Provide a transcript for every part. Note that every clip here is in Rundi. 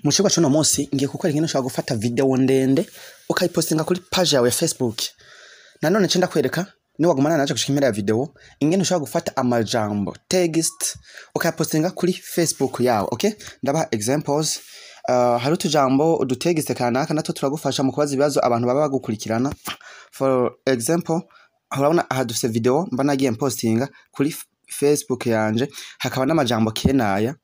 Mushobora cuno munsi ngiye gukora ikintu ushobora gufata video ndende ukayipostinga kuri page yawe ya Facebook. Nanone cenda kwereka ni wagumana naje gushika impera ya video ingene ushobora gufata amajambo text ukayipostinga kuri Facebook yawe. Okay? Ndabaha examples. Hari utujambo udutext kanaka nato turagufasha mu kubaza ibibazo abantu baba bagukurikirana. For example, urabona aha dufise video mba nagiye postinga kuri Facebook yanje hakaba n'amajambo kenaya.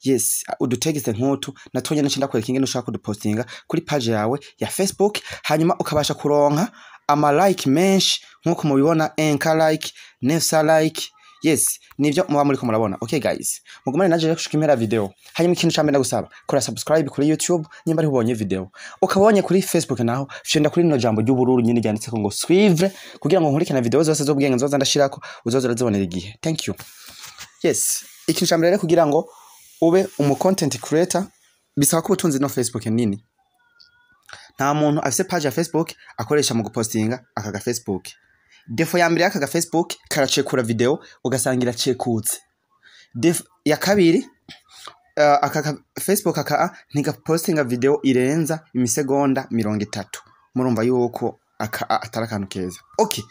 Yes, udutext nk'utu natonye nacenda kwereka ingene ushaka kudupostinga kuri page yawe ya Facebook, hanyuma ukabasha kuronka ama like menshi nkuko mubibona, enka like, nefsa like. Yes, nivyo muba muri ko murabona. Okay guys, mugumane naje rero gushika impera video. Hanyuma ikintu cyambe ndagusaba kora subscribe kuri YouTube nyimba ari ubonye video. Ukabonye kuri Facebook naho fyenda kuri no jambo ry'ubururu nyine ryanditse ko ngo suivre kugira ngo nkurikirane video zose zo bwenge nzoza ndashirako uzoza urazibonera igihe. Thank you. Yes, ikintu cyambe rero kugira ngo ube content creator bisaba ko utunze no Facebook nini. Nta muntu afise page ya Facebook akoresha mu gupostinga akaga Facebook. Defo ya mbere akaga Facebook karacekura video ugasangira cekutse. Defo ya kabiri akaga Facebook aka ntiga postinga video irenza imisegonda 30. Murumva yuko atarakantu keza. Okay.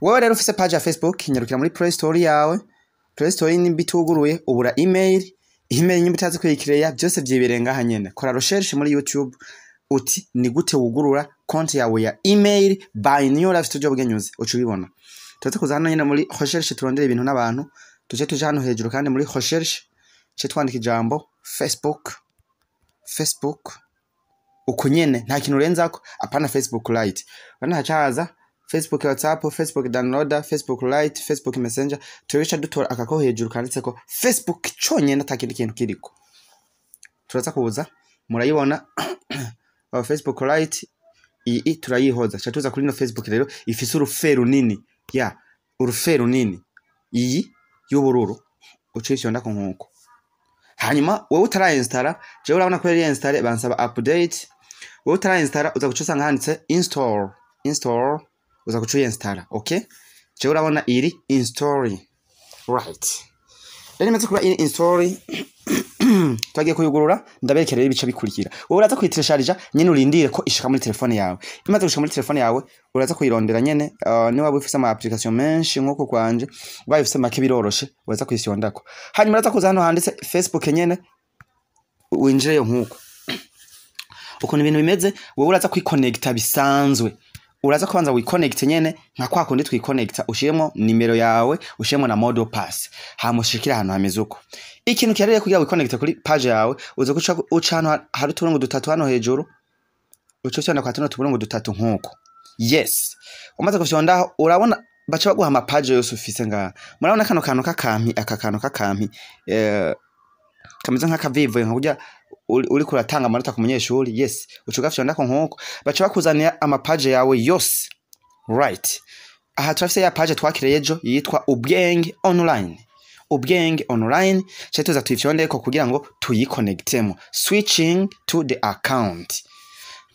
Wewe rero ufise page ya Facebook nyarukira muri Play Store yawe. Play Store ni bituguruye ubura email nyimba utazi kwikireya byose byibirenga hanyene. Kora recherche muri YouTube uti ni gute wugurura konti yawe ya email by New Life Studio Bwenyuze ucubibona. Tuze kuza hano nyene muri recherche turondera ibintu n'abantu tuje tuje hano hejuru kandi muri recherche cyo twandika ijambo Facebook uko nyene nta kintu urenzako apana Facebook Lite. Bana hacaza Facebook WhatsApp, Facebook downloader, Facebook Lite, Facebook Messenger, turisha dutora akako hejuru kanditse ko Facebook cyonyene atakindi kintu kiriko. Turaza kubuza murayibona Facebook Lite iyi turayihoza. Cyatuza kuri no Facebook rero ifise uruferu nini. Ya, uruferu nini. Iyi y'ubururu ucisho ndako nkuko. Hanyuma wewe utarainstalla, je urabona ko yari install bansaba update. Wewe utarainstalla uza gucusanga handitse install uza kuchuya installa. Okay? Je urabona iri install. Right. Rero imaze kuba iri install twagiye kuyugurura ndaberekera ibice bikurikira. Wowe uraza kuyiteresharija nyene urindire ko ishika muri telefone yawe. Imaze gushika muri telefone yawe uraza kuyirondera nyene ni waba ufise ama application menshi nkuko kwanje ubaye ufise make biroroshe uraza kuyisondako. Hanyuma uraza kuza hano handitse Facebook nyene winjireyo nkuko. Uko ibintu bimeze wowe uraza kwiconnecta bisanzwe. Uraza kubanza wiconnect nyene nka kwa kundi twiconnecta ushiremo nimero yawe ushiremo na model pass hamushikira hano hameze uko. Ikintu cyarere kugira wiconnect kuri page yawe uzo guca hano hari uturongo dutatu hano hejuru uco cyane kwa tuno turongo dutatu nkuko. Yes, umaze kufyondaho urabona baca baguha ama page yose ufise nga. Murabona kano kantu kakampi kameze nka kavivo nka uri kuratanga amanota ku munyeshuri. Yes, ucugafyonda ko nkuko baca bakuzanira ama page yawe yose. Right. Aha turafise ya page twakireye ejo yitwa Ubwenge Online. Ubwenge Online cyatuza tuyifyonde ko kugira ngo tuyiconnectemo. Switching to the account.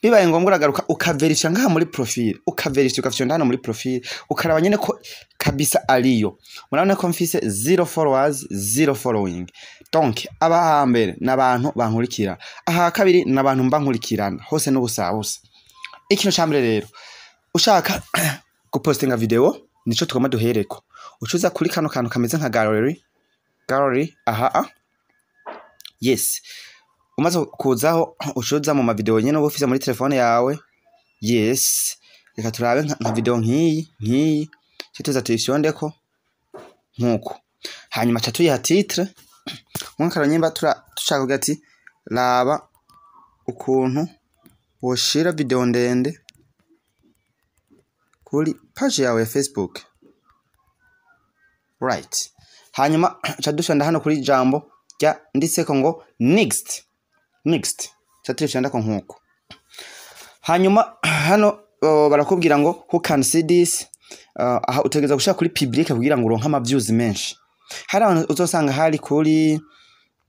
Bibaye ngombwa uragaruka ukaverifya ngaha muri profile, ukaverifya ukafyonda hano muri profile, ukaraba nyene ko kabisa ariyo. Murabona ko mfise 0 followers, 0 following. Donc aba mbere nabantu bankurikira, aha kabiri nabantu mbankurikirana hose n'ubusabusa. Ikintu cyambere rero ushaka gupostinga video nico tugoma duhereko. Ucuza kuri kano kantu kameze nka gallery aha. Yes. Umaze kuzaho ucuza mu video nyene ubufise muri telefone yawe. Yes. Reka turabe nka video nkiyi cyituza tuyishondeko nkuko. Hanyuma cha tuyiha titre mwankara nyimba tushaka gati laba ukuntu woshira video ndende kuri page yawe ya Facebook. Right. Hanyuma cha dushanda hano kuri jambo rya nditseko ngo next chatishanda ko nkuko. Hanyuma hano barakubwira ngo who can see this. Aha utegeza gushaka kuri public kugira ngo uronka ama views menshi. Hari abantu uzosanga hari kuri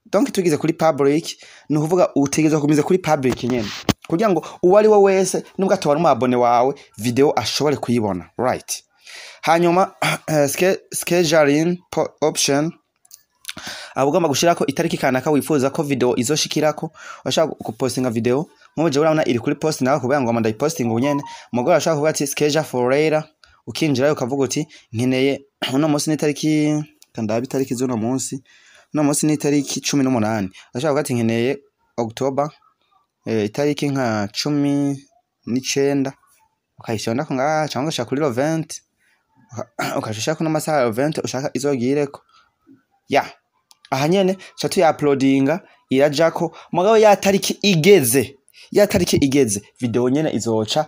donc tugize kuri public ni kuvuga utegeza kumiza kuri public nyene kugira ngo uwari we wese nubwo atwara umabone wawe video ashobore kuyibona. Right. Hanyuma scheduling option abugomba gushirako itariki kanaka wifuza ko video izoshikirako washaka gupostinga video nk'uje urabona iri kuri post nawe kuvuga ngo manda posting ubunyene mugore ashaka kuvuga ati schedule for later ukinjira ukavuga uti nkeneye uno munsi ni tariki kandabi tariki z'uno munsi uno munsi ni tariki 18 ashaka kuvuga ati nkeneye October itariki nka 19 ukayishonda ko nga cyangwa ushaka kuri 20 ukashaka kuno masaha 20 ushaka izogireko aha nyene chatu ya uploadinga irajako mugabo ya tariki igeze video nyene izoca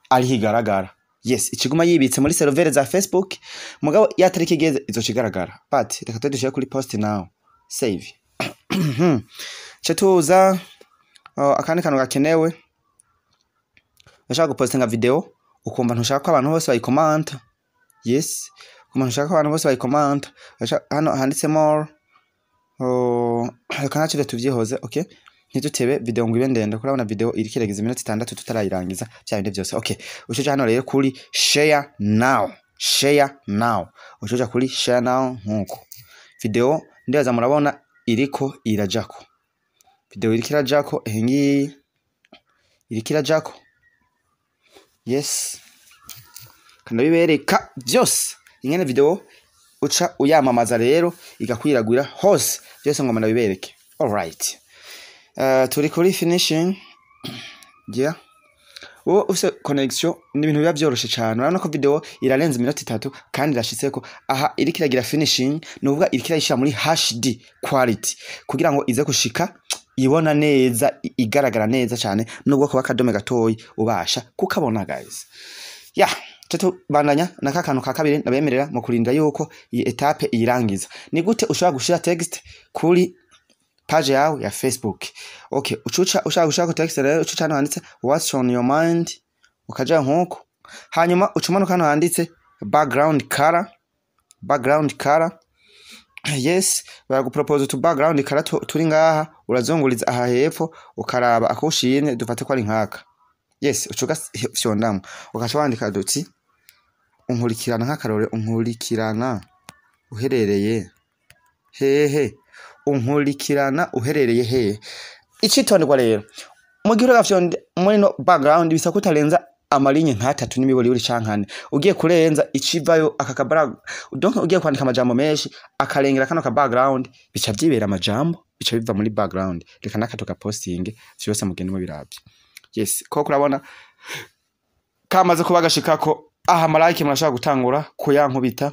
ari higaragara yes ikiguma yibitse muri server za Facebook mugabo ya tariki igeze izokigaragara but reka tudushyire kuri post now save chatuza akandi kantu gakenewe ushaka gupostinga video ukumva ntushaka ko abantu bose bayikomanta yes ukumva ntushaka ko abantu bose bayikomanta hano handitse more reka nacyo tuvyihoze okay ntitutebe video ngo ibe ndende kurabona video iri kirageza iminota 6 tutarayirangiza cyane byose okay ucoje hano rero kuri share now ucoje kuri share now nkuko video ndaza murabona iriko irajako video iriko irajako hengi iriko irajako yes kandi bibereka byose ingene video uca uyamamaza rero igakwiragwira hose byose ngo manabibereke all right turi kuri finishing use connection ni ibintu biba byoroshe cyane urabona ko video irarenza iminota 3 kandi irashitseko aha iri kiragira finishing nuvuga iri kirayisha muri HD quality kugira ngo ize gushika ibona neza igaragara neza cyane nubwo kuba kadome gatoyi ubasha kukabona guys Tutu bandanya naka kantu ka kabiri nabemerera mu kurinda yuko iyi etape irangiza ni gute ushobora gushira text kuri page yawe ya Facebook okay ushaka gushaka text rero ucuca hano handitse what's on your mind ukaja nkuko hanyuma ucumanuka hano handitse background color yes baragupropose to background color turi ngaha urazonguliza aha hepfo ukaraba akushimye dufate ko ari nkaka yes ucuga fyondamo ukacwandika doti unkurikirana nk'akarore unkurikirana uherereye hehe unkurikirana uherereye hehe icitonderwa rero mu gihe uragafyonde muri no background bisa kutarenza amalinye nk'atatu n'imibori uri cankane ugiye kurenza icivayo akakabara donc ugiye kwandika amajambo menshi akarengera kano ka background bica byibera amajambo bica biva muri background reka nakatoka posting cyose mugende mu birabye yes ko kurabona kamaze kubagashikako aha malike murashaka gutangura kuyankubita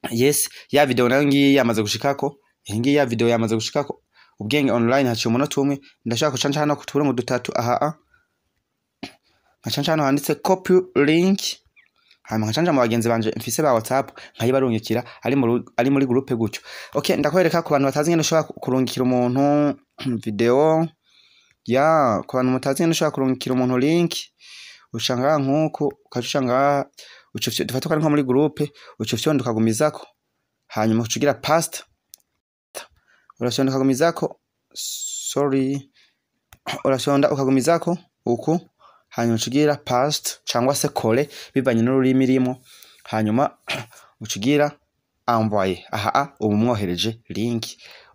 yes ya video nayo ngiye yamaze gushikako ngiye ya video yamaze gushikako ubwenge online haciye umunota umwe ndashaka kucanca hano kuture mu dutatu aha nkacanca hano handitse copy link hama nkacanca mu bagenzi banje mfise ba WhatsApp nkayibarungikira ari muri groupe gutyo okay ndakwereka ku bantu batazi ngene ushobora kurungikira umuntu video ku bantu mutazi ngene ushobora kurungikira umuntu link ushanga nkuko ukacushanga ucufye dufata nko muri groupe ucufye ndukagumizako hanyuma ucugira past urashonda ukagumizako urashonda ukagumizako uku hanyuma ucugira past cyangwa se kole bivanye n'ururimi rimo hanyuma ucugira envoyer aha umumwohereje link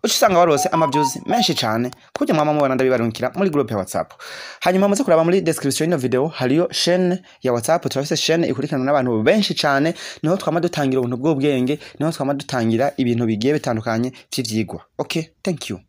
ucisanga warose amavyuzi menshi cyane kujya mwama mubana ndabibarungikira muri group ya WhatsApp hanyuma muze kuraba muri description y'ino video hariyo chaîne ya WhatsApp turafise chaîne ikurikirana n'abantu benshi cyane niho twama dutangira ubuntu bw'ubwenge niho twama dutangira ibintu bigiye bitandukanye by'ivyigwa okay thank you